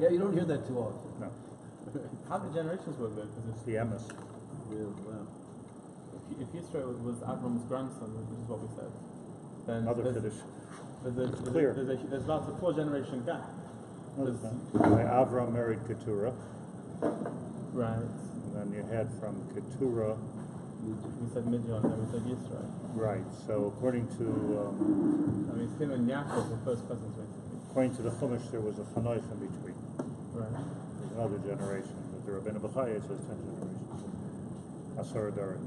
Yeah, you don't hear that too often. No. How the generations were good, because It's the emes. Real, wow. if Yisrael was Avram's grandson, which is what we said, then Another there's, Kiddush. there's, there's about a 4-generation gap. Avram married Keturah, Right. and then you had from Keturah. We said Midian, then we said Yisrael. Right. So according to I mean, it's him and Yaakov were first cousins, basically. according to the Chumash, there was a Chanoich in between. Right. There's another generation, but the Rabbeinu B'chai says 10 generations. Asar Daret.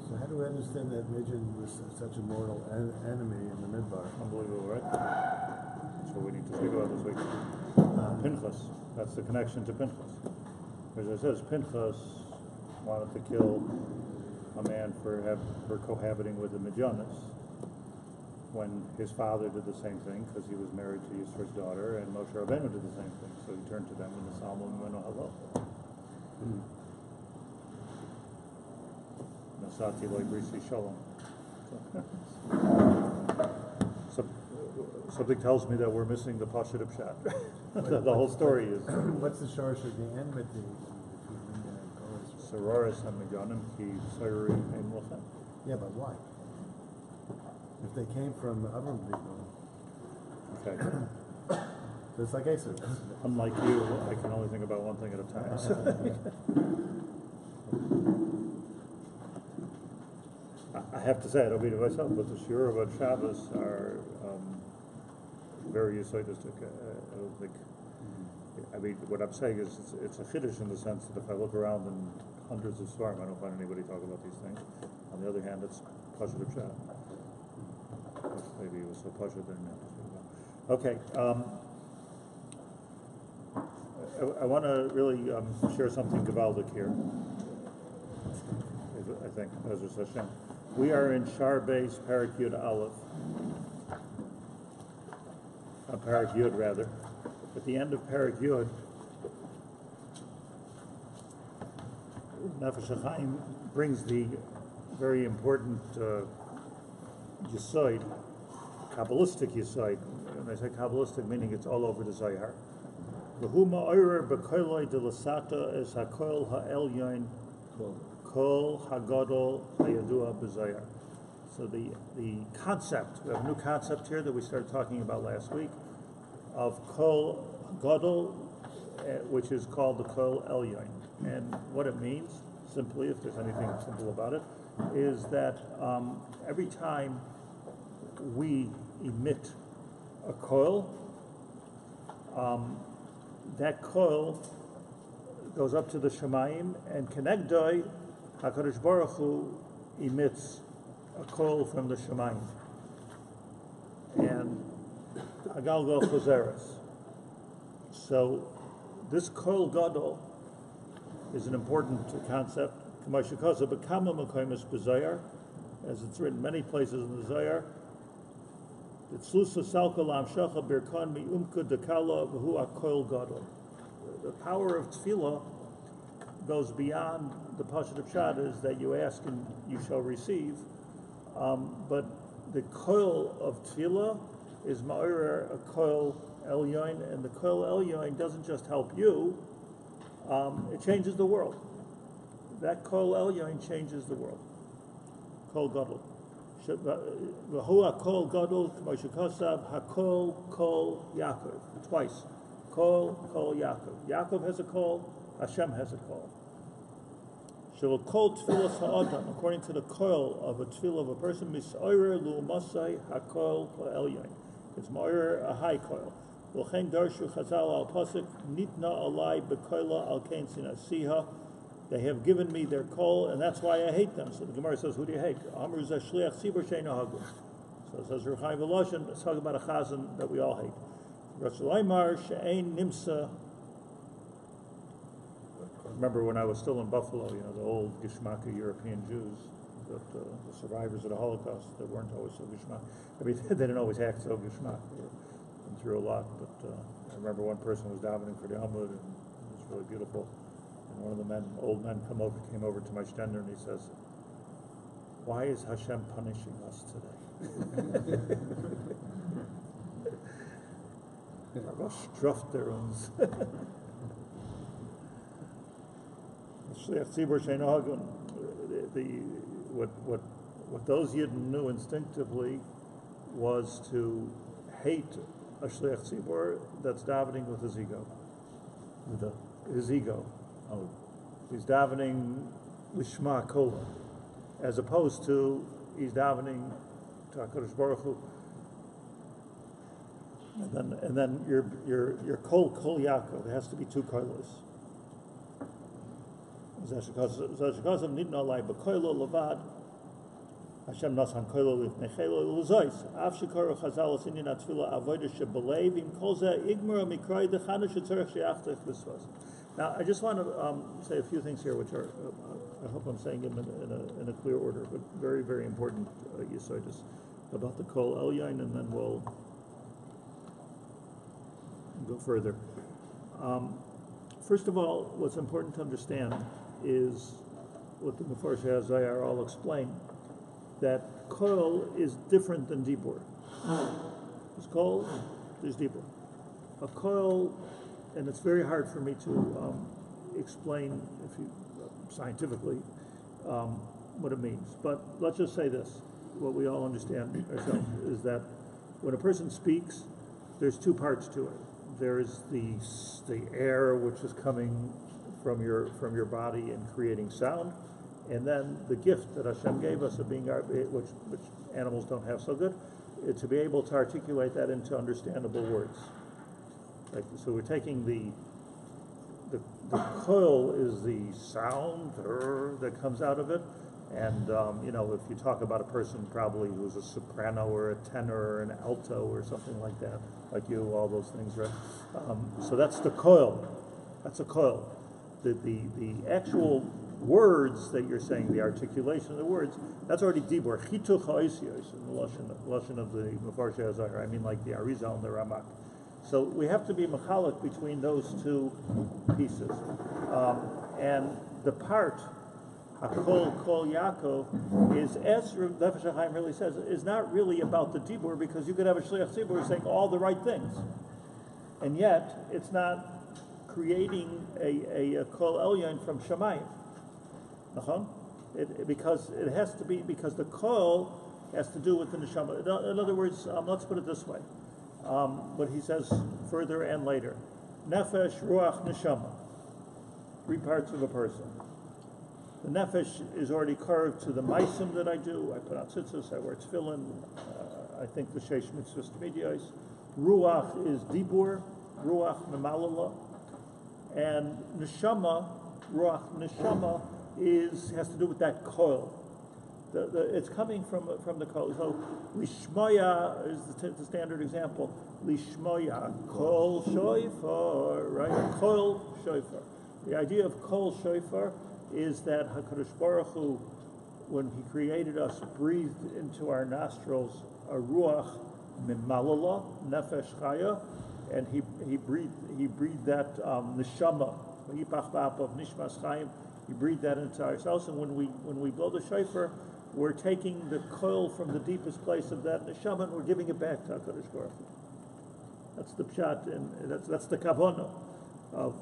So how do we understand that Midian was such a mortal enemy in the Midbar? Unbelievable, right? That's what we need to speak about this week. Pinchas. That's the connection to Pinchas. As it says, Pinchas wanted to kill a man for cohabiting with the Midianites, when his father did the same thing because he was married to Yisro's daughter, and Moshe Rabbeinu did the same thing. So he turned to them in the Psalm and went, "Oh, hello." Nasati loy brisi shalom. So, something tells me that we're missing the Pashat of Pshat. The whole story is. What's the shortage of the enmity between Midian and Korah? Sororis Hamiganim ki Shiurim ein Mochem. Yeah, but why? If they came from Avram people, Okay. so it's like Esau. Unlike you, I can only think about one thing at a time. I have to say, I don't mean it myself, but the Shiurim about Shabbos are very Yisodistic. I don't think. I mean, what I'm saying is it's a chiddush in the sense that if I look around in hundreds of svarim, I don't find anybody talk about these things. On the other hand, it's Pashat of Pshat. Maybe it was so Pashat that I didn't have to speak about. Okay. I want to really share something Gavaldic here. I think, Bezos Hashem. We are in Shaar Bais Parak Yud Aleph. Parak Yud, rather. At the end of Parak Yud, Nefesh Hachaim brings the very important Yisoid, Kabbalistic Yisoid. And I say Kabbalistic meaning it's all over the Zohar. V'hu ma'orer b'koiloi de l'sata es ha'koil ha'elyon kol ha'gadol ha'yadua b'Zohar. So the concept, we have a new concept here that we started talking about last week, of Kol Gadol, which is called the Kol Elyon. And what it means, simply, if there's anything simple about it, is that every time we emit a coil, that coil goes up to the Shemayim, and Kenegdoi, HaKadosh Baruch Hu emits a coil from the Shemayim. And Agalgal Choseres. So this Kol Gadol is an important concept. As it's written many places in the Zohar, the power of tefillah goes beyond the Pashat of Pshat, is that you ask and you shall receive. But the Koil of tefillah is ma'orer a Koil Elyon, and the Koil Elyon doesn't just help you, it changes the world. That Koil Elyon changes the world. Kol Gadol. V'hu Kol Gadol, k'mo shekosav, HaKol Kol Yaakov. Twice. Kol Yaakov. Yaakov has a Kol, Hashem has a Kol. Shel Kol Tfilas Ha'adam, according to the Koil of a tefillah of a person, Mis'orer Lu'masai HaKol Elyon. It's ma'orer a high Koil. V'chein darshu Chazal al Pasuk, Nitna alai b'koila al kein sinasiha. They have given me their Kol, and that's why I hate them. So the Gemara says, who do you hate? Amru Zashliach Sibur Sheina Hagu. So it says Reb Chaim Volozhin, let's talk about a chazan that we all hate. Ratzulaymar She'ein Nimsa. Remember when I was still in Buffalo, the old Gishmaka European Jews, that the survivors of the Holocaust, that weren't always so Gishmak. I mean, they didn't always act so Gishmak. They were through a lot, but I remember one person was davening for the Amud, and it was really beautiful. And one of the old men, came over to my stender, and he says, "Why is Hashem punishing us today?" Strafter uns. Shliach Tzibur Sheino Hagun. What those Yidden knew instinctively was to hate a Shliach Tzibur that's davening with his ego. His ego. Oh. He's davening Lishma Kola, as opposed to he's davening to HaKadosh Baruch Hu. And then your Kol Yaakov, there has to be two kolos. Zashikosav nidna alai b'koilo levad. Hashem nasan koilo lifnechelo l'zois. Av shikoru chazal asinyin atfila avodah shebelev im kol zeh igmar mikroi dechanu shetzorech sheyachtech b'svos. Now, I just want to say a few things here, which are, I hope I'm saying them in a clear order, but very, very important yisoidus about the Kol Elyon, and then we'll go further. First of all, what's important to understand is what the Mepharshei HaZayar all explain, that Kol is different than Dibur. There's Kol, there's Dibur. A Kol, and it's very hard for me to explain scientifically what it means. But let's just say this, what we all understand ourselves, is that when a person speaks, there's two parts to it. There's the air which is coming from your body and creating sound, and then the gift that Hashem gave us of being which animals don't have so good, to be able to articulate that into understandable words. So we're taking the coil is the sound that comes out of it, and if you talk about a person probably who's a soprano or a tenor or an alto or something like that, like you, all those things, right? So that's the coil. That's a coil. The actual words that you're saying, the articulation of the words, that's already dibur. Chituch ha'osyos in the lashon of the Mepharshei HaZayar. I mean, like the Arizal and the Ramak. So we have to be machalik between those two pieces. And the part, Kol Yaakov, is, as Nefesh Hachaim really says, is not really about the dibur, because you could have a shliach tzibur saying all the right things, and yet it's not creating a Kol Elyon from Shemayim. Because it has to be, because the Kol has to do with the Neshama. In other words, let's put it this way. What he says further and later. Nefesh, Ruach, Neshama. 3 parts of a person. The Nefesh is already carved to the Maisim that I do. I put on tzitzis, I wear tefillin, I think the Sheish Mitzvahs Tmidyos. Ruach is Dibur, Ruach Memalala. And Neshama, Ruach Neshama, has to do with that coil. It's coming from the coil. So Lishmoya is the standard example. Lishmoya, Kol Shofar, right? Kol Shofar. The idea of Kol Shofar is that HaKadosh Baruch Hu, when He created us, breathed into our nostrils a ruach mimalala, nefesh chaya, and He breathed that neshama, yipach ba'apav nishmas chayim. He breathed that into ourselves, and when we blow the shofar, we're taking the coil from the deepest place of that neshama and we're giving it back to HaKadosh Baruch Hu. That's the pshat, and that's the kavanah of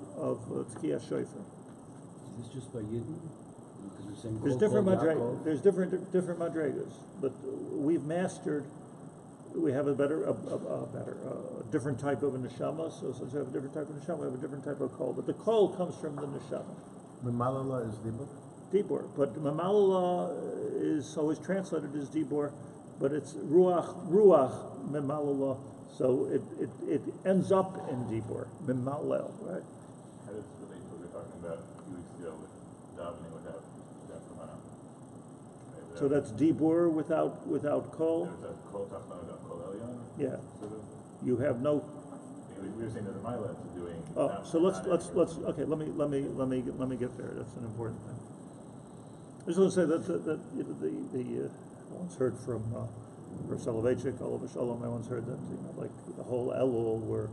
tkiyah shofar. Is this just by Yidden? Because we're saying There's different madregas. There's different madregas, but we've mastered. We have a different type of a neshama. So since we have a different type of neshama, we have a different type of kol. But the kol comes from the neshama. Memalala is dibur? Dibur, but memalala is always translated as dibur, but it's ruach memalala. So it ends up in dibur, memalel, right? How does relate to what we were talking about a few weeks ago with davening without Ramana? Right, So that's dibur without kol. There's a kol tachton without kol elyon. Yeah, Sort of. you have no. We were saying that the Milas are doing. Oh, so let's okay. Let me get there. That's an important thing. I just want to say that I once heard from Rav Soloveitchik, Olav Shalom. I once heard that like the whole Elul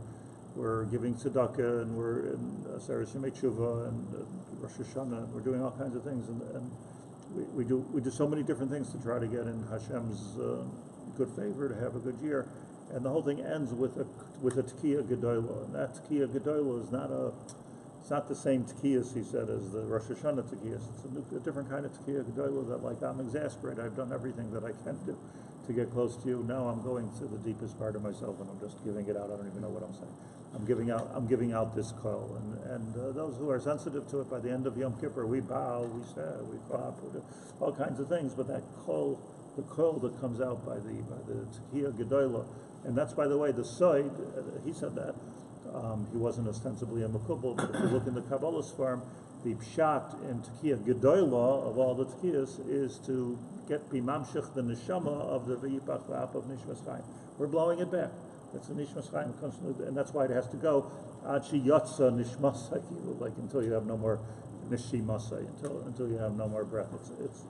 we're giving tzedakah and we're in Sarah Shemei Tshuva and Rosh Hashanah and we're doing all kinds of things and we do so many different things to try to get in Hashem's good favor, to have a good year. and the whole thing ends with a Tekiah Gedolah, and that Tekiah Gedolah is not the same Tekiyas, he said, as the Rosh Hashanah Tekiyas. It's a different kind of Tekiah Gedolah that, like, I'm exasperated, I've done everything that I can do to get close to you. Now I'm going to the deepest part of myself, and I'm just giving it out. I don't even know what I'm saying. I'm giving out this call, and those who are sensitive to it, by the end of Yom Kippur, we bow, we stand, we clap, we do all kinds of things. But that call, the call that comes out by the Tekiah Gedolah, and that's, by the way, the Soid. He said that he wasn't ostensibly a Makubal, but if you look in the Kabbalah's form, the pshat in Tekiah Gedolah of all the Tekiyas is to get b'mamshich the neshama of the v'yipach v'ap of Nishmas Chaim. We're blowing it back. That's the Nishmas Chaim, and that's why it has to go ad she yotza nishmasai, like until you have no more nishimasai, until you have no more breath.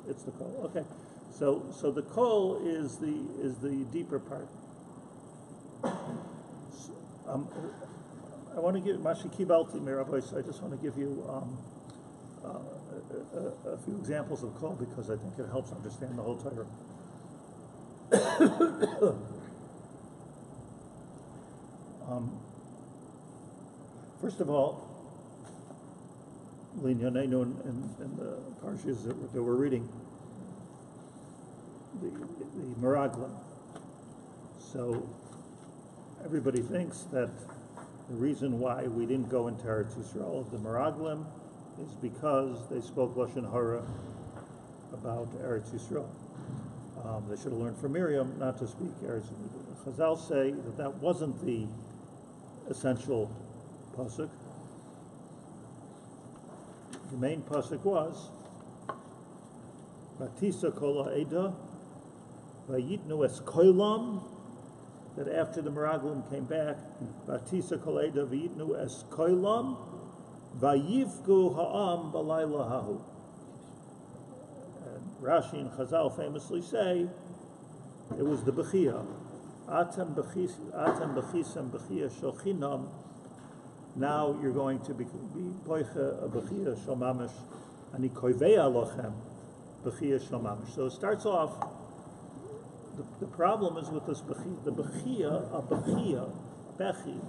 It's the call. Okay, so the call is the deeper part. I want to give Mashi Kibalti Mirabois. I just want to give you a few examples of call because I think it helps understand the whole Torah. First of all, Linyanenu in the parshas that we're reading, the Meraglim. So everybody thinks that the reason why we didn't go into Eretz Yisrael of the Meraglim is because they spoke Lashon Hara about Eretz Yisrael. They should have learned from Miriam not to speak Eretz Yisrael. Chazal say that wasn't the essential pasuk. The main pasuk was Vatisa Kol Ha'eda Vayitnu Es Kolam. That after the Meraglim came back, Vatisa Kol Ha'eda Vayitnu Es Kolam Vayivgu Ha'am Balayla Hahu. And Rashi and Chazal famously say it was the Bechia. Atem Bechisem Bechia Shochinam. Now you're going to be Boicha a Bechia Shomamish Ani Koivea Lochem Bechia Shomamish. So it starts off. The problem is with this Bechia. The Bechia, a Bechia, Bechi,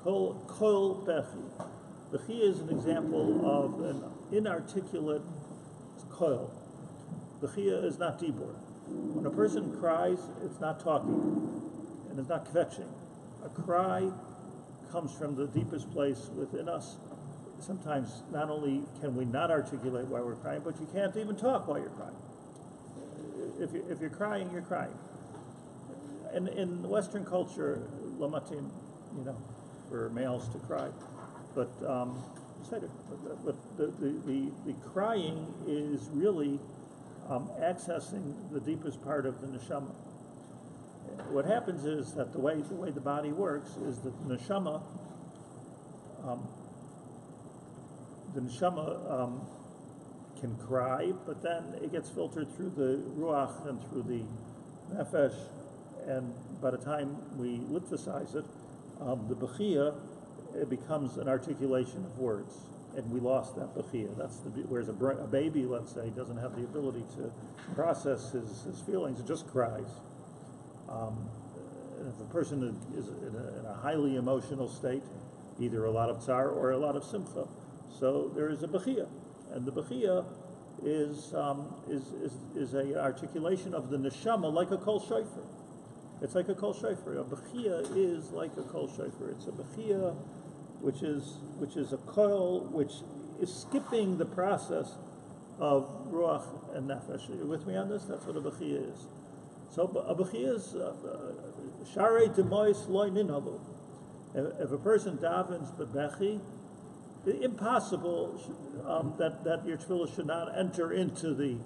Kol Bechi. Bechia is an example of an inarticulate Kol. Bechia is not dibur. When a person cries, it's not talking, and it's not kvetching. A cry comes from the deepest place within us. Sometimes not only can we not articulate why we're crying, but you can't even talk while you're crying. If you're crying, you're crying. And in Western culture, lamatim, for males to cry, but the crying is really accessing the deepest part of the neshama. What happens is that the way the body works is that the neshama can cry, but then it gets filtered through the ruach and through the nefesh, and by the time we litfasize it, the bechia, it becomes an articulation of words, and we lost that bechia. Whereas a baby, let's say, doesn't have the ability to process his feelings; it just cries. If a person is in a highly emotional state, either a lot of tsar or a lot of simcha, so there is a bechia, and the bechia is a articulation of the neshama like a kol shofar. It's like a kol shofar. A bechia is like a kol shofar. It's a bechia which is a kol which is skipping the process of ruach and nefesh. Are you with me on this? That's what a bechia is. So a bechia is sharei demois loy ninhalu. If a person davens bebechi, impossible that your tefillah should not enter into the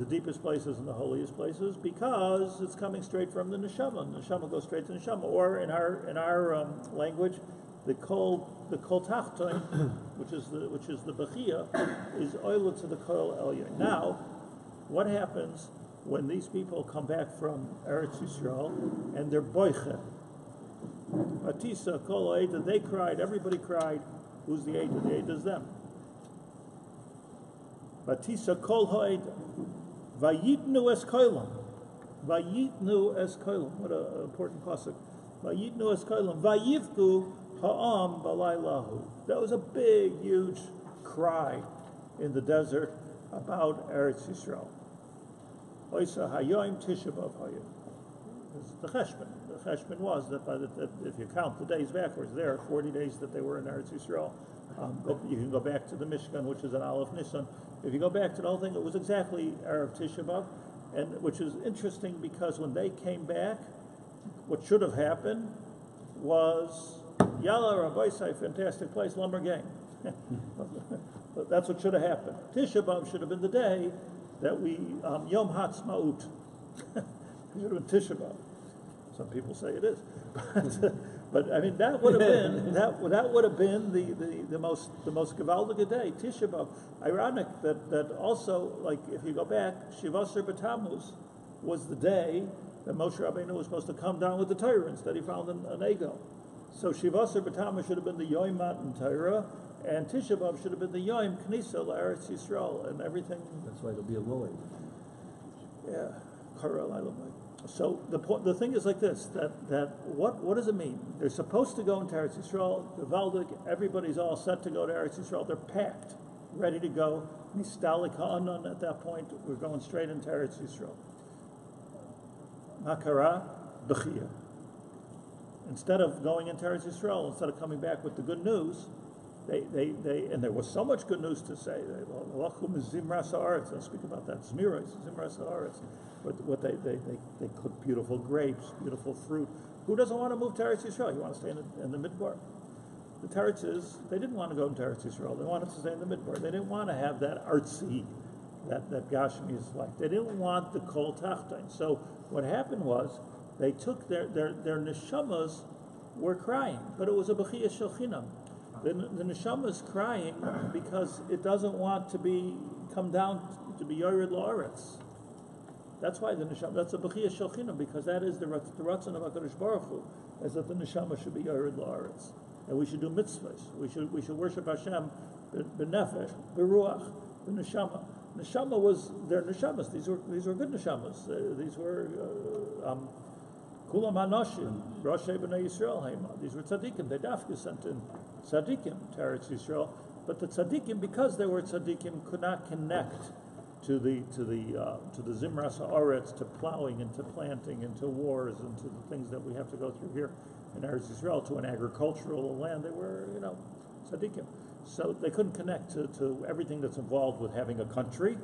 deepest places and the holiest places, because it's coming straight from the neshama. The neshama goes straight to the neshama. Or in our language, the kol tachton, which is the bechia, is oila to the kol elyon. Now, what happens when these people come back from Eretz Yisrael and they're boiche? Atisa kol ha'eda, they cried, everybody cried. Who's the Eidah? The Eidah is them. Batisa kol ha'eda. Vayitnu es kolam. Vayitnu es kolim. What an important pasuk. Vayitnu es kolim. Vayivku ha'am balaylahu. That was a big, huge cry in the desert about Eretz Yisrael. Oisa hayoim Tisha B'Av hayim. The cheshbon. The cheshbon was that if you count the days backwards, there are 40 days that they were in Eretz Yisrael. You can go back to the Mishkan, which is an Aleph Nisan. If you go back to the whole thing, it was exactly Erev Tisha B'Av, and which is interesting because when they came back, what should have happened was Yalla Rabbi Say, fantastic place, lumber gang. But that's what should have happened. Tisha B'Av should have been the day that we Yom Ha'atzmaut. It should have been Tisha B'Av. Some people say it is, but I mean that would have been that would have been the most gewaldige day, Tisha B'Av. Ironic that also, like if you go back, Shivasar B'Tammuz was the day that Moshe Rabbeinu was supposed to come down with the Torah. Instead, he found an ego. So Shivasar B'Tammuz should have been the Yom Matan Torah, and Tisha B'Av should have been the Yom Knisa L'Eretz Yisrael, and everything. That's why there'll be a lily. Yeah, so the thing is like this, that what does it mean? They're supposed to go into Eretz Yisrael, Gevaldik, everybody's all set to go to Eretz Yisrael, they're packed, ready to go. Nistalik ha'anan at that point, we're going straight into Eretz Yisrael. Makara, Bechia. Instead of going into Eretz Yisrael, instead of coming back with the good news, they and there was so much good news to say. They'll speak about that. Zimras ha'aretz. What they cook beautiful grapes, beautiful fruit. Who doesn't want to move to Eretz Yisrael? You want to stay in the Midbar. The Teretz is, they didn't want to go into Eretz Yisrael. They wanted to stay in the Midbar. They didn't want to have that artsy, that Gashmi is like. They didn't want the Kol Tachtain. So what happened was, they took their neshamas were crying, but it was a bechiyah shel chinam. The neshama is crying because it doesn't want to come down to be yored la'aretz. That's why the neshama, that's a bechiyah shel chinam, because that is the ratzon of HaKadosh Baruch Hu, is that the neshama should be yored la'aretz. And we should do mitzvahs. We should worship Hashem b'nefesh, b'ruach, b'neshama. Neshama was their neshamas. These were good neshamas. These were kulam hanoshim, Roshei b'nei Yisrael hayma. These were tzaddikim. They dafka sent in tzaddikim to Eretz Yisrael, but the tzaddikim, because they were tzaddikim, could not connect to the zimras haaretz, to plowing and to planting and to wars and to the things that we have to go through here in Eretz Yisrael, to an agricultural land. They were, tzaddikim. So they couldn't connect to everything that's involved with having a country.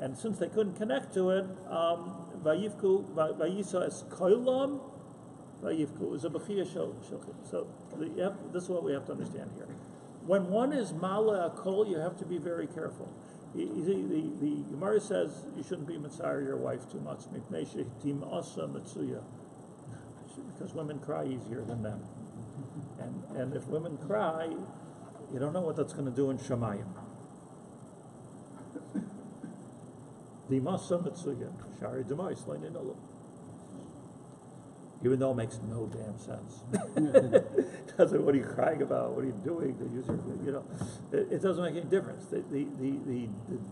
And since they couldn't connect to it, Vayivku, Vayisa es koilam, Vayivku is a bechiyah shel. So this is what we have to understand here. When one is mala akol, you have to be very careful. The Gemara says you shouldn't be mitzayir your wife too much, because women cry easier than men. And if women cry, you don't know what that's going to do in Shemayim. Even though it makes no damn sense. Doesn't, what are you crying about? What are you doing? It doesn't make any difference. The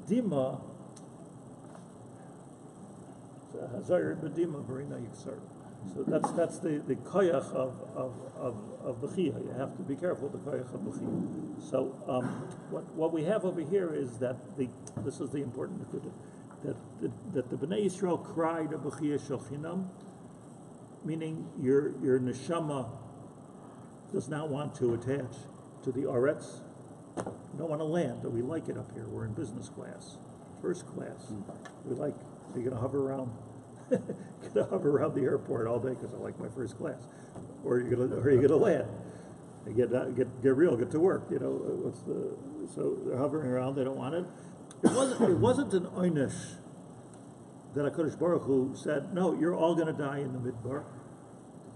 dima, so that's the koyach of bechiyah. You have to be careful with the koyach of bechiyah. So what we have over here is that this is the important that the Bnei Yisrael cried a bechiyah shel chinam, meaning your neshama does not want to attach to the aretz. You don't want to land, but we like it up here. We're in business class, first class. We like, so you're going to hover around. The airport all day because I like my first class, or you're gonna land. Get real, get to work. So they're hovering around. They don't want it. It wasn't an oynish that HaKadosh Baruch Hu said, no, you're all going to die in the Midbar,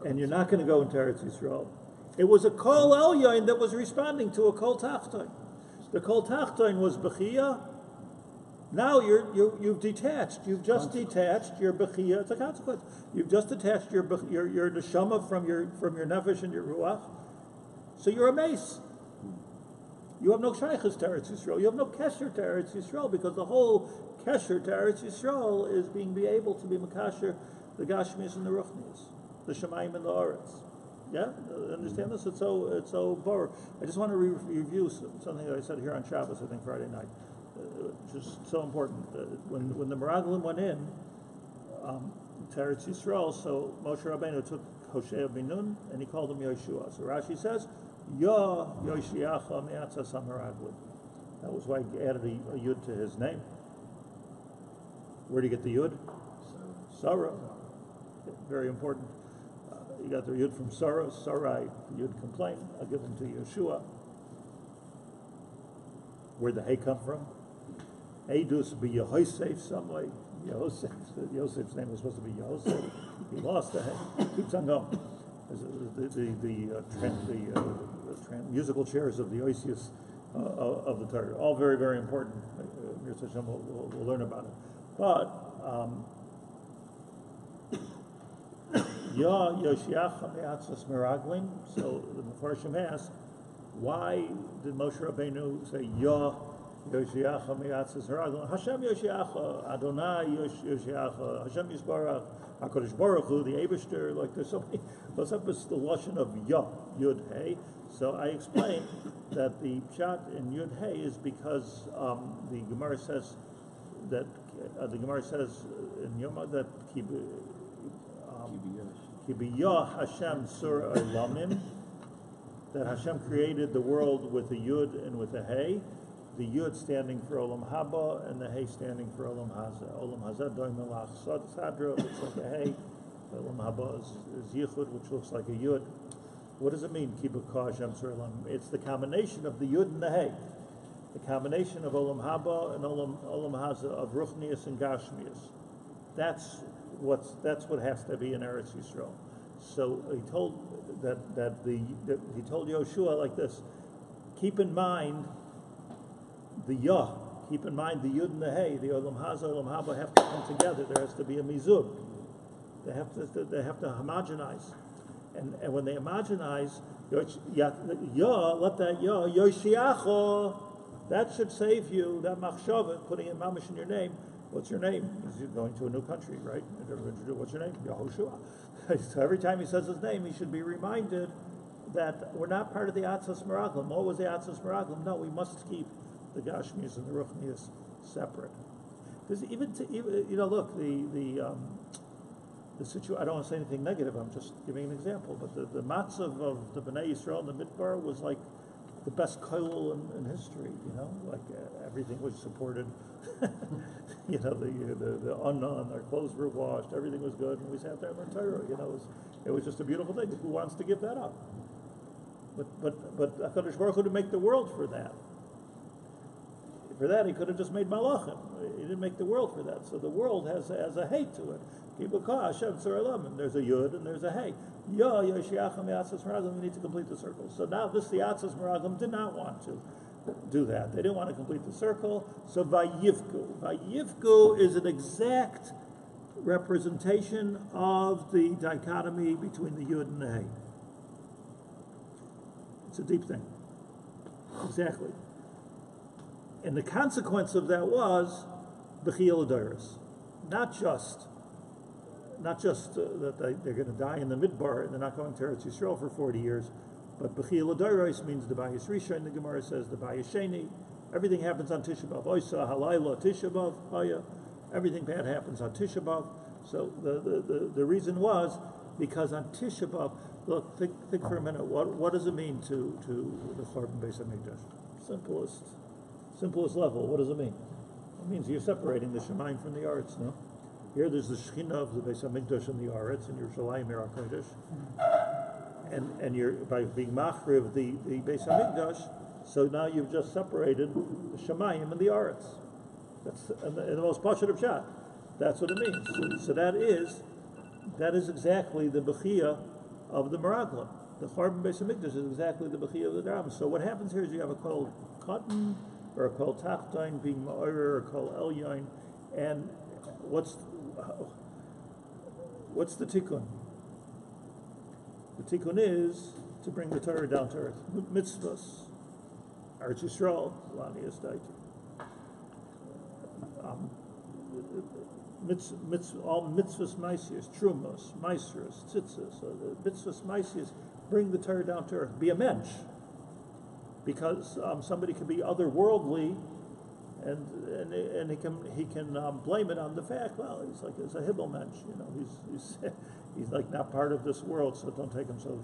and you're not going to go into Eretz Yisrael. It was a Kol Elyon that was responding to a Kol Tachton. The Kol Tachton was Bechiyah. Now you've detached. You've just detached your bechiyah. It's a consequence. You've just detached your neshama from your nefesh and your ruach. So you're a mace. you have no shaykhs to Eretz Yisrael. You have no kesher to Eretz Yisrael, because the whole kesher to Eretz Yisrael is being able to be makasher the gashmis and the ruchnis, the shemayim and the aretz. Yeah, understand this? It's so boring. I just want to review something that I said here on Shabbos, I think Friday night, which is so important. When the Meraglim went in to Eretz Yisrael, so Moshe Rabbeinu took Hoshea ben Nun and he called him Yeshua. So Rashi says, Ya Yoshiacha Me'atzas HaMeraglim. That was why he added a yud to his name. Where do you get the yud? Sarah. Very important. You got the yud from Sarah. Sarai, the yud complained. I'll give them to Yeshua. Where'd the hay come from? Eidus be Yehosef some way. Yosef's name was supposed to be Yehosef. He lost the hay. Keeps on going. The musical chairs of the Oisius of the Torah. All very, very important. We'll learn about it. But Ya Yoshiacha Me'atzas Meraglim. So the Mefarshim ask, why did Moshe Rabbeinu say Ya Yoshiacha Me'atzas Meraglim? Hashem Yoshiacha, Adonai Yoshiacha, Hashem Yisbarach, HaKadosh Baruch Hu, the Eibishter. Like there's so many. What's up is the lashon of Ya Yud Hey. So I explained that the pshat in Yud Hey is because the Gemara says that in Yoma that Kibiyah Hashem Sur Olamim, that Hashem created the world with a Yud and with a Hey, the Yud standing for Olam Haba and the Hey standing for Olam Haza. Olam Haza Doim Melach Sadra looks like a Hey, Olam Haba is Yichud, which looks like a Yud. What does it mean, Kibiyah Hashem Sur Olamim? It's the combination of the Yud and the Hey, the combination of Olam Haba and Olam Haza, of Ruchnius and Gashmius. That's what has to be in Eretz Yisrael. So he told he told Yoshua like this: keep in mind the Yah, keep in mind the Yud and the Hey, the Olam Haza, Olam Haba have to come together. There has to be a mizug. They have to homogenize, and when they homogenize, Yah, let that Yah Yoshiacha, that should save you. That machshava, putting in mamish in your name. What's your name? He's going to a new country, right? What's your name? Yehoshua. So every time he says his name, he should be reminded that we're not part of the Atzas Meraglim. What was the Atzas Meraglim? No, we must keep the Gashmias and the Ruchnias separate. Because even look, the situation. I don't want to say anything negative. I'm just giving an example. But the matzav of the Bnei Yisrael in the Midbar was like the best kollel in history. Everything was supported. The unknown, their clothes were washed, everything was good, and we sat there in the Torah. It was just a beautiful thing. Who wants to give that up? But HaKadosh Baruch Hu didn't make the world for that. For that, he could have just made malachim. He didn't make the world for that. So the world has a hate to it. There's a yud and there's a hey. We need to complete the circle. So now the Atzas Meraglim did not want to do that. They didn't want to complete the circle. So Vayivku. Vayivku is an exact representation of the dichotomy between the Yud and the Hey. It's a deep thing. Exactly. And the consequence of that was Bechiyel Adoros. Not just that they're going to die in the Midbar and they're not going to Eretz Yisrael for 40 years, but Bechiyel Adoros means the Bayis Rishon, the Gemara says the Bayis Sheni. Everything happens on Tisha B'Av. Oisa Halayla Tisha B'Av Haya. Everything bad happens on Tisha B'Av. So the reason was because on Tisha B'Av, look, think for a minute. What does it mean to the Chorban Beis Hamikdash? Simplest level. What does it mean? It means you're separating the Shemayim from the Aretz. No. Here there's the Shechina of the Beis Hamikdash and the Aretz, and Yerushalayim Yer HaKodesh. And you're by being machriv the Beis Hamikdash, so now you've just separated the Shemayim and the Aretz. That's in the most pashut of pshat. That's what it means. So that is exactly the bechiyah of the Meraglim. The Chorban Beis Hamikdash is exactly the bechiyah of the drama. So what happens here is you have a kol katan or a kol tachtain being ma'orer or a kol elyon, and what's the tikkun? The tikkun is to bring the Torah down to earth. Mitzvahs. Eretz Yisrael, Lani Estaiti. All mitzvahs maisias, trumas, maestras, tzitzas, the mitzvahs maisias bring the Torah down to earth. Be a mensch, because somebody can be otherworldly, and he can blame it on the fact. Well, he's like a hibbel mensch, you know. He's like not part of this world, so don't take him so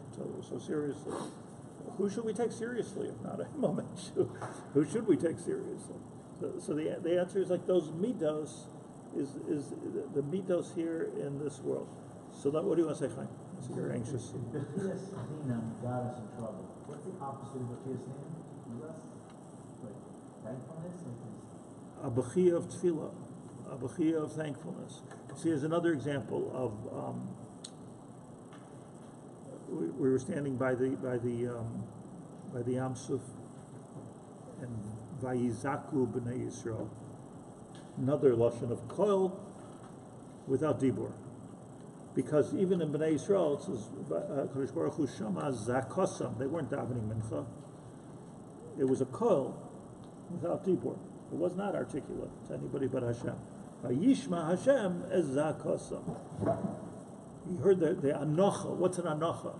seriously. Who should we take seriously if not a hibbel mensch? Who should we take seriously? So the answer is like those midos is the midos here in this world. So what do you want to say, Chaim? So you're anxious. B'chias Dinam got us in trouble. What's the opposite of B'chias Dinam? Like thankfulness? A b'chia of tefillah, a b'chia of thankfulness. See, here's another example of we were standing by the Yam Suf, and Vayizaku b'nei Yisrael. Another lashon of koil without dibur, because even in b'nei Yisrael it says Kadosh Baruch Hu shama zakosam. They weren't davening mincha. It was a koil without dibur. It was not articulate to anybody but Hashem. Vayishma Hashem es zakosam. You heard the anocha. What's an anocha?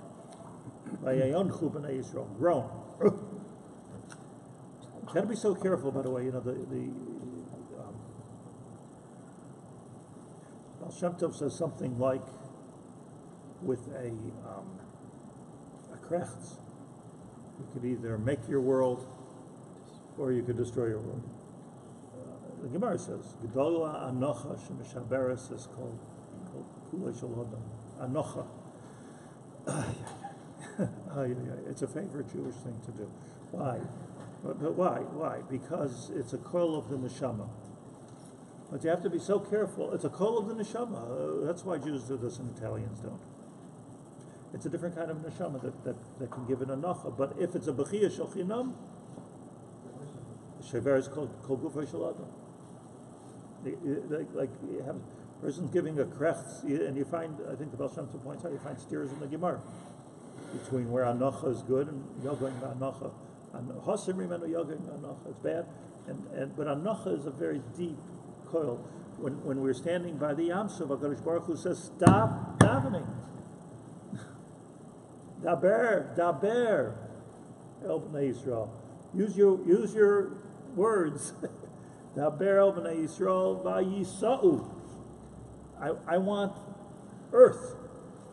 Vayayonchu b'nei Yisrael. Groan. Got to be so careful, by the way. You know, the Baal Shem Tov says something like, with a krechts, you could either make your world, or you could destroy your world. The Gemara says, "Gedola anocha shemishaberes is called kulei shel adam." Anocha. It's a favorite Jewish thing to do. Why? But why? Why? Because it's a kollel of the Neshama. But you have to be so careful. It's a kollel of the Neshama. That's why Jews do this and Italians don't. It's a different kind of Neshama that can give an anocha. But if it's a b'chia shel chinam, shever is called kol gufay shel adam. Like you have a person's giving a krechts, and you find, I think the Baal Shem Tov points out, you find steers in the Gemara between where anocha is good and yogaing anocha. It's bad, but anocha is a very deep coil. When we're standing by the Yam Suf, HaKadosh Baruch Hu says, "Stop davening." Daber, El B'nai Yisrael. Use your words. Daber El B'nai Yisrael v'yisa'u. I want earth.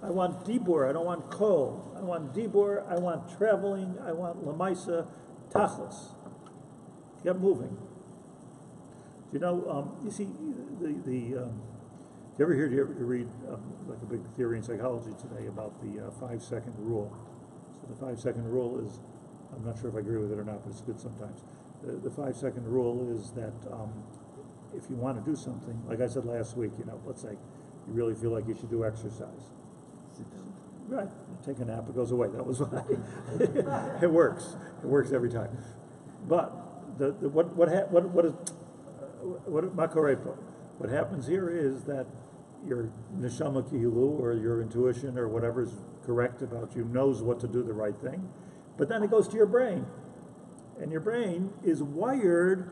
I want dibur. I don't want kol. I want dibur. I want traveling. I want lamaisa tachlis. Get moving. You know, you see, you ever read like a big theory in psychology today about the 5-second rule? So the 5-second rule is, I'm not sure if I agree with it or not, but it's good sometimes. The 5-second rule is that if you want to do something, like I said last week, you know, let's say you really feel like you should do exercise. Right, take a nap, it goes away. That was what it works. It works every time. But what happens here is that your neshama kihilu, or your intuition, or whatever is correct about you, knows what to do the right thing, but then it goes to your brain, and your brain is wired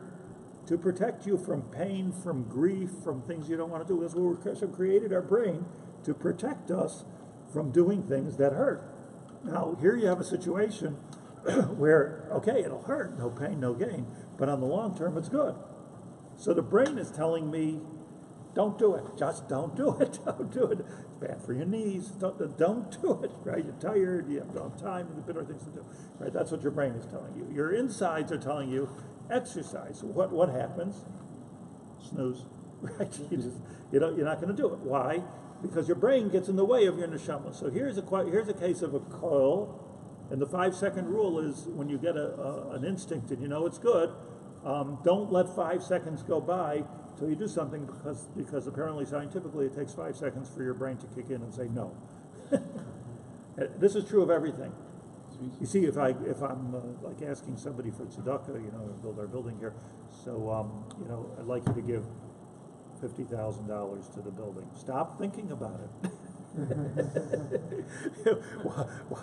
to protect you from pain, from grief, from things you don't want to do. That's what we created our brain to protect us from doing things that hurt. Now, here you have a situation where, okay, it'll hurt, no pain, no gain, but on the long term, it's good. So the brain is telling me, don't do it, just don't do it, don't do it. It's bad for your knees, don't do it, right? You're tired, you have no time, and better things to do, right? That's what your brain is telling you. Your insides are telling you, exercise. What happens? Snooze, right? You're not going to do it. Why? Because your brain gets in the way of your neshama. So here's a case of a koil, and the 5-second rule is when you get an instinct and you know it's good, don't let 5 seconds go by till you do something, because apparently scientifically it takes 5 seconds for your brain to kick in and say no. This is true of everything. You see, if I'm like asking somebody for tzedakah, you know, build our building here, so you know, I'd like you to give $50,000 to the building. Stop thinking about it.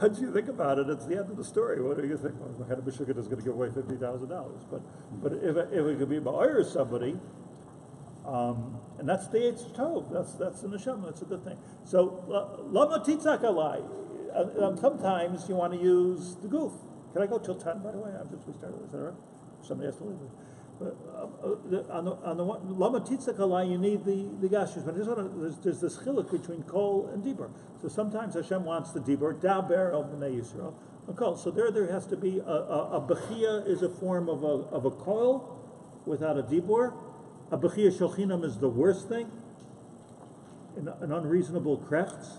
Once you think about it, it's the end of the story. What do you think? Well, what kind of Michigan is going to give away $50,000? But if it could be Ba'ir somebody, and that's the Eitz Tov, that's the Neshama, that's a good thing. So, Lama Titzak Alai. Sometimes you want to use the goof. Can I go till 10, by the way? We started, is that right? Somebody has to leave. But on the one, Lama Titzak Alai, you need the gashes. But there's this chiluk between kol and dibur. So sometimes Hashem wants the dibur, daber el b'nei Yisrael, and kol. So there has to be a bechia is a form of a kol without a dibur. A bechia shochinam is the worst thing, an unreasonable krechts.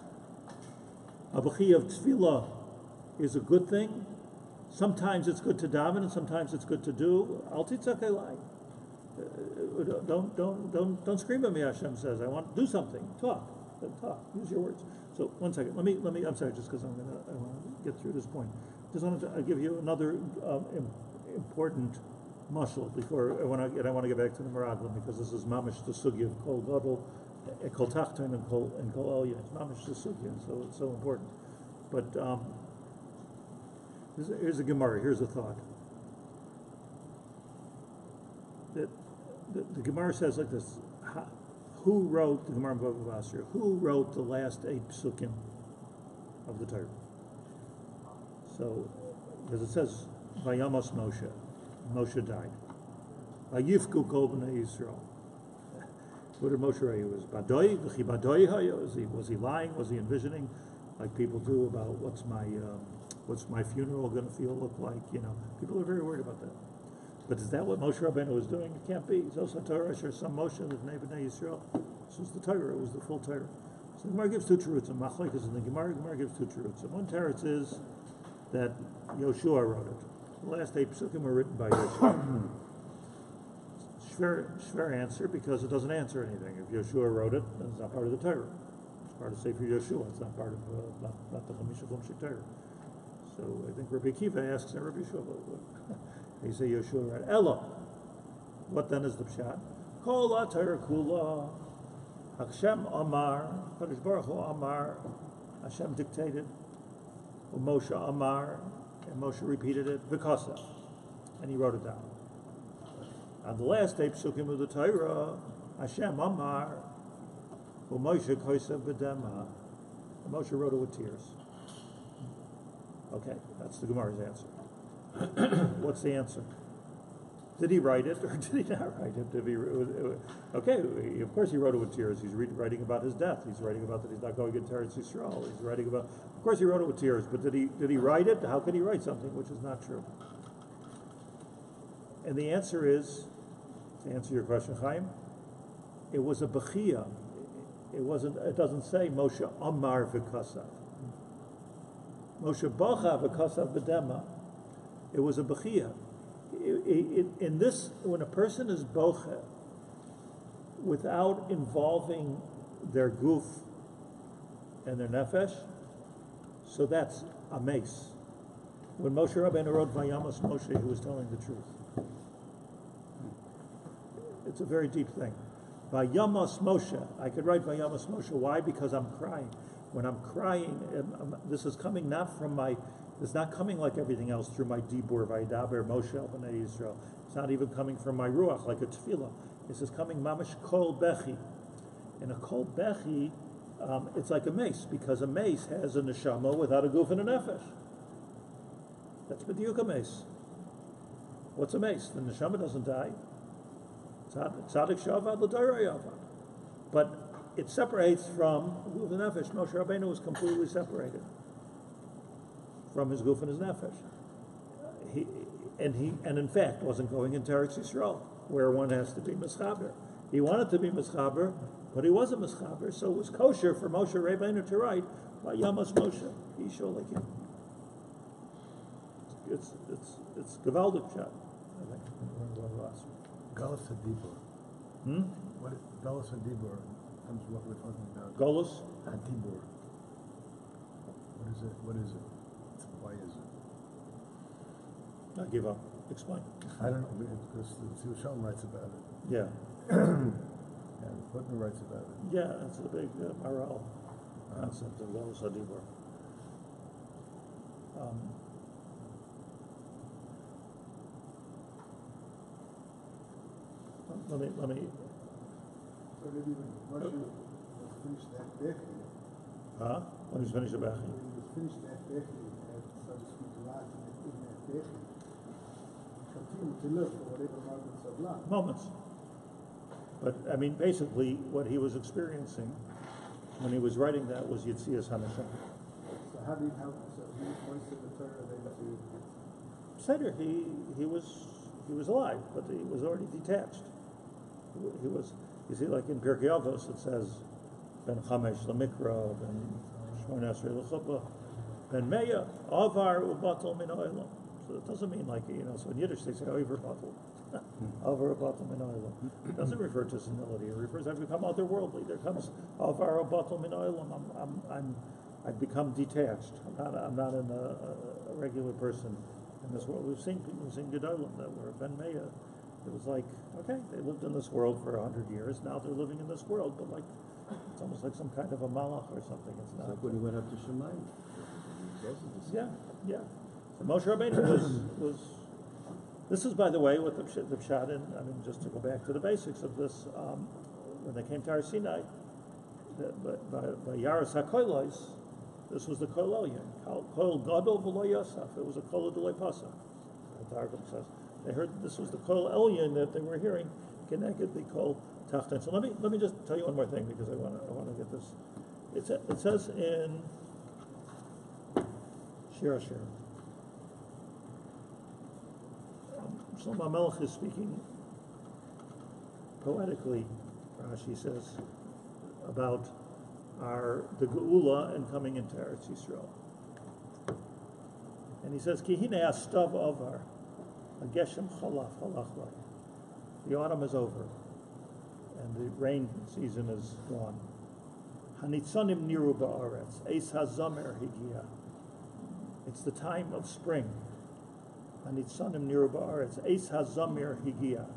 A bechia of tefillah is a good thing. Sometimes it's good to daven, and sometimes it's good to do. Al titzak elai. Don't scream at me. Hashem says, I want to do something. Talk. Use your words. So 1 second. Let me. I'm sorry, just because I want to get through this point. Just wanted to give you another important mashal before I want to get back to the Meraglim, because this is mamish the sugi of kol gadol, kol tachton, and kol elyon. It's mamish the sugi, so it's so important. But here's a Gemara. Here's a thought. That the Gemara says like this: who wrote the Gemara Bava Basra? Who wrote the last 8 psukim of the Torah? So, because it says Vayamos Moshe. Moshe died. Vayifku kol b'nei Yisrael. What did Moshe write? Was badoi? V'chi badoi hayo? Was he lying? Was he envisioning, like people do, about what's my funeral going to look like? You know, people are very worried about that. But is that what Moshe Rabbeinu was doing? It can't be. Zos Torah asher some Moshe l'bnei b'nei Yisrael. This was the Torah. It was the full Torah. So the Gemara gives 2 terutzim. And Machlekes in the Gemara gives 2 terutzim. One teretz is that Yoshua wrote it. The last 8 psukim were written by Yoshua. Shver answer, because it doesn't answer anything. If Yoshua wrote it, then it's not part of the Torah. It's part of sefer Yoshua. It's not part of not the Chamisha Chumshik Torah. So I think Rabbi Kiva asks Rabbi Yeshua, they say Yoshua wrote Ella. What then is the pshat? Kol la Torah kula, Hashem Amar, Kadosh Baruch Hu Amar, Hashem dictated, Moshe Amar. And Moshe repeated it, Vikasa, and he wrote it down. On the last 8 psukim of the Torah, Hashem Amar, Moshe Kosev B'dema, and Moshe wrote it with tears. Okay, that's the Gemara's answer. What's the answer? Did he write it, or did he not write it? Okay, of course he wrote it with tears. He's writing about his death. He's writing about that he's not going to Eretz Yisrael. He's writing about. Of course he wrote it with tears. But did he write it? How could he write something which is not true? And the answer is, to answer your question, Chaim, it was a bechia. It doesn't say Moshe Amar v'kasav. Moshe Bacha v'kasav b'dema. It was a bechia. In this, when a person is bocha without involving their goof and their nefesh, so that's a mace. When Moshe Rabbeinu wrote Vayamos Moshe, he was telling the truth. It's a very deep thing. Vayamos Moshe. I could write Vayamos Moshe. Why? Because I'm crying. When I'm crying, this is coming not from my. It's not coming like everything else through my dibur, Vaydaber, Moshe el b'nei Yisrael. It's not even coming from my ruach like a tefillah. This is coming mamish kol bechi. And a kol bechi, it's like a mace, because a mace has a neshama without a goof and a nefesh. That's b'diuk a mace. What's a mace? The neshama doesn't die. Tzadik shavad l'dayra yavad. But it separates from goof and nefesh. Moshe Rabbeinu was completely separated from his goof and his nefesh. He in fact wasn't going into Eretz Yisrael, where one has to be mischaber. He wanted to be mischaber, but he wasn't mischaber, so it was kosher for Moshe Rabbeinu to write Vayamos Moshe Yishol. It's Gavaldik shot, I think. Galus and Dibur. What is Galus and Dibur? Comes what we're talking about. Galus and Dibur. What is it? Why is it? I give up. Explain. I don't know, because the Yerushalmi writes about it. Yeah. And the footnote writes about it. Yeah, it's a big moral. concept of Galus HaDibur. Let me. So maybe when Moshe was finished that Bechli, When he's finished the Bechli. when he was finished that Bechli, and so to speak, last in that Bechli, continued to live for whatever moments of life. Moments. But, I mean, basically, what he was experiencing when he was writing that was Yitzias HaNeshama. So how did so he was most of the Torah then to Seder, he was alive, but he was already detached. He was, you see, like in Pirkei Avos, it says, Ben Chamesh Lamikra, Ben Shmon Esrei L'chuppah, Ben Meya, Avar Ubatal Min Ha'olam. So it doesn't mean like, so in Yiddish they say Oiver Batal. Avar Ubatal Min Ha'olam. It doesn't refer to senility. It refers to I've become otherworldly. There comes Avar Ubatal Min Ha'olam. I've become detached. I'm not a regular person in this world. We've seen people who've seen Gedolim that were Ben Meya. It was like, okay, they lived in this world for 100 years. Now they're living in this world, but like, it's almost like some kind of a malach or something. It's It's not. like when he went up to Shemayim. Yeah. So Moshe Rabbeinu was. This is, by the way, what the pshat in. I mean, just to go back to the basics of this, when they came to Har Sinai, by Yaros HaKolos, this was the Kollel Kol Gadol V'lo Yosef. It was a Kollel D'Lo Pasach. The Targum says. They heard this was the Kollel Elyon that they were hearing, connected the Kol Tachton. So let me just tell you one more thing because I want to get this. It says in Shaar. Shlomo Melech is speaking poetically. Rashi says about the Geula and coming into Eretz Yisrael, and he says Ki hine astav avar. Geshem chalaf halachlai. The autumn is over, and the rain season is gone. Hanitzanim niru ba'aretz. Eis hazamer higia. It's the time of spring. Hanitzanim niru ba'aretz. Eis hazamer higia.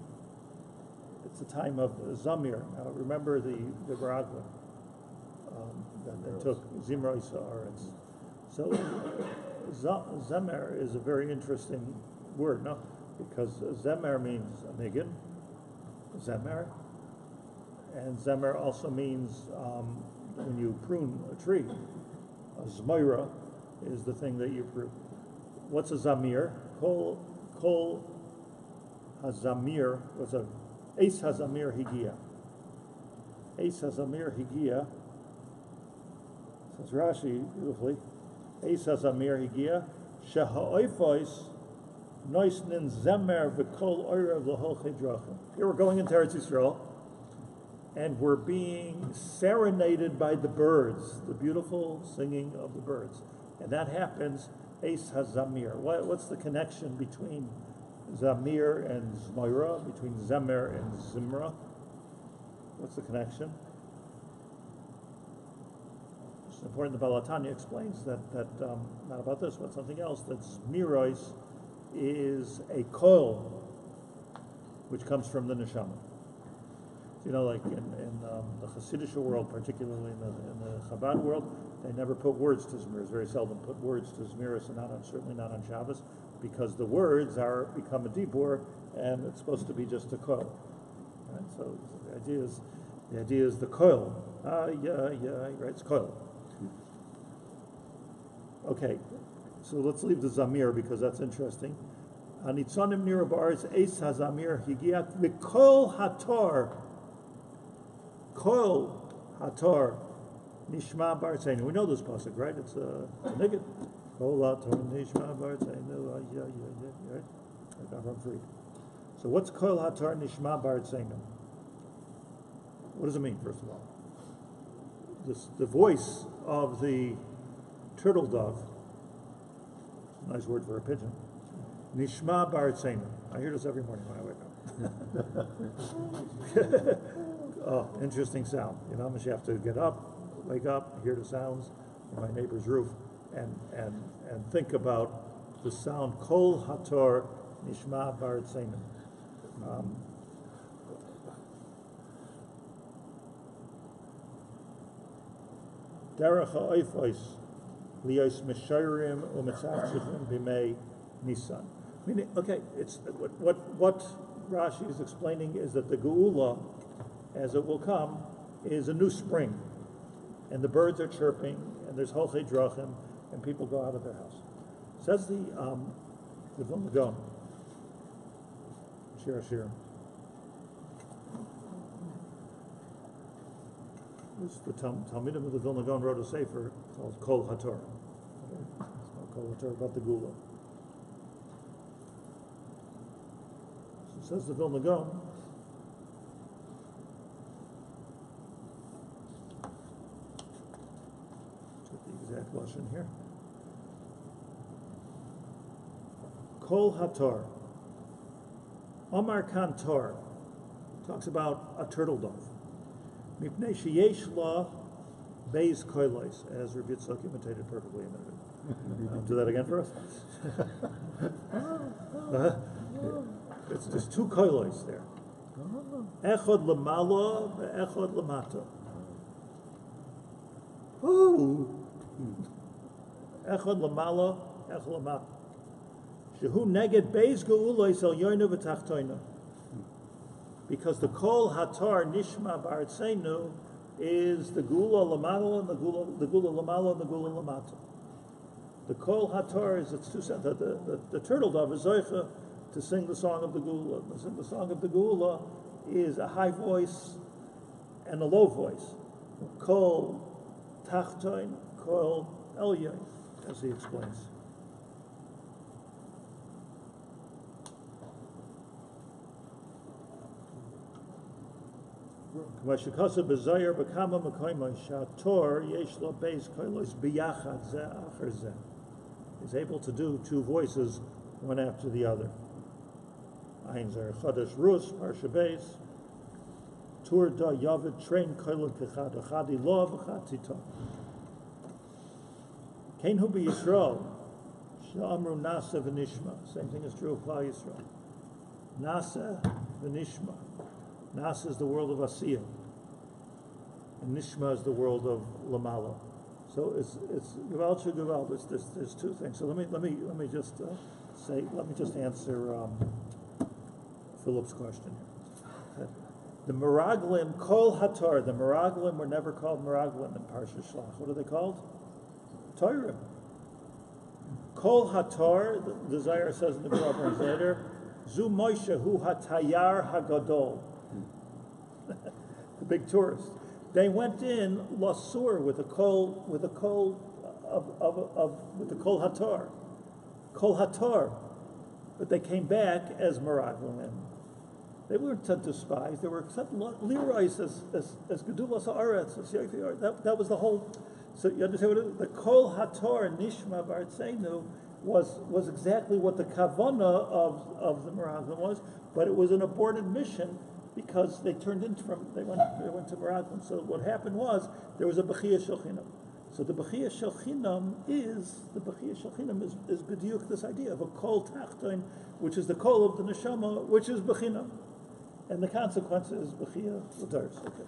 It's the time of zamir. Now remember the Baragla that they took Zimrois haaretz. So zamer is a very interesting word, no? Because zemer means niggin, zemer, and zemer also means when you prune a tree. A zmoira is the thing that you prune. What's a zamir? Kol hazamir was a eis hazamir higia. Eis hazamir higia, says Rashi beautifully. Eis hazamir higia sheha'oifos. Noisnin zemer v'kol oirav l'hol chedrachim. Here we're going into Eretz Yisrael, and we're being serenaded by the birds, the beautiful singing of the birds, and that happens Eis hazamir. What's the connection between zamir and zmoira, between zemer and zimra? What's the connection? It's important. The Balatanya explains that not about this, but something else. That zmiros is a koil, which comes from the Neshama. You know, like in the Hasidic world, particularly in the Chabad world, they never put words to Zmiris, very seldom put words to Zmiris, and certainly not on Shabbos, because the words become a dibur, and it's supposed to be just a koil. Right? So the idea is the koil. Right? It's koil. Okay. So let's leave the zamir because that's interesting. Hanitzanim nira ba'aretz eis hazamir higiat v'kol hator. Kol hator nishma b'aretzeinu. We know this pasuk, right? It's a nigget. Kol hator nishma b'aretzeinu. Right? I got from free. So what's kol hator nishma b'aretzeinu? What does it mean, first of all? The voice of the turtle dove. Nice word for a pigeon. Nishma b'aretzeinu. I hear this every morning when I wake up. Oh, interesting sound. You know, you have to get up, wake up, hear the sounds in my neighbor's roof, and think about the sound kol hator nishma b'aretzeinu. derech ha'oifos liyos meshirim u'metzachtzifim b'mei Nisan. Meaning, okay, it's what Rashi is explaining is that the Geula, as it will come, is a new spring, and the birds are chirping, and there's Holchei Drachim, and people go out of their house. Says the Vilna Gaon, Shiurim. The Talmidim of the Vilna Gaon wrote a sefer called Kol HaTorah. It's called Kol HaTorah, about the Geula. So says the Vilna Gaon, get the exact lashon here. Kol HaTorah. Omar Kan Tor talks about a turtle dove. Mipnei sheyesh la beis koilos, as Rabbi Yitzchak imitated perfectly a minute ago. Do that again for us. There's two koilos there. Echad lamala, echad lamata. Echad lamala, echad lamata. Shehu neged beis geulos el yoinu v'tachtoinu. Because the kol hatar nishma b'artzeinu is the gula lamala and the gula lamala and the gula lamata. The kol hatar is its two sentences. The turtle dove is zoicha to sing the song of the gula. The song of the gula is a high voice and a low voice. Kol tachtoin, kol elyon, as he explains. Is able to do two voices, one after the other. Ein zer chadash rus parsha beis tur da yavid train koilin kechad achadi lo v'chad tita. Kein hu b'Yisrael she'amru nasa v'nishma. Same thing is true of Klal Yisrael. Nasa v'nishma. Nasa is the world of Asiya, and Nishma is the world of Lamala. So it's Gevald Shugevald. There's two things. So let me just answer Philip's question here. The Meraglim Kol Hatar. The Meraglim were never called Meraglim in Parsha Shlach. What are they called? Torah. Kol Hatar. The Zohar says in the Proverbs later, Zu Moshe Hu Hatayar Hagadol. The big tourist. They went in lasur with the kol hatar, but they came back as meraglim. They weren't sent to spies. They were sent lirais as gedulas haaretz. That was the whole. So you understand what it is? The kol hatar nishma b'artzeinu was exactly what the kavana of the meraglim was, but it was an aborted mission. Because they went to Meraglim. So what happened was there was a Bechiyah Shel So the Bechiyah Shel is b'diuk this idea of a kol tachton, which is the kol of the neshama, which is Bechinam, and the consequence is Bechiyah l'taris. Okay.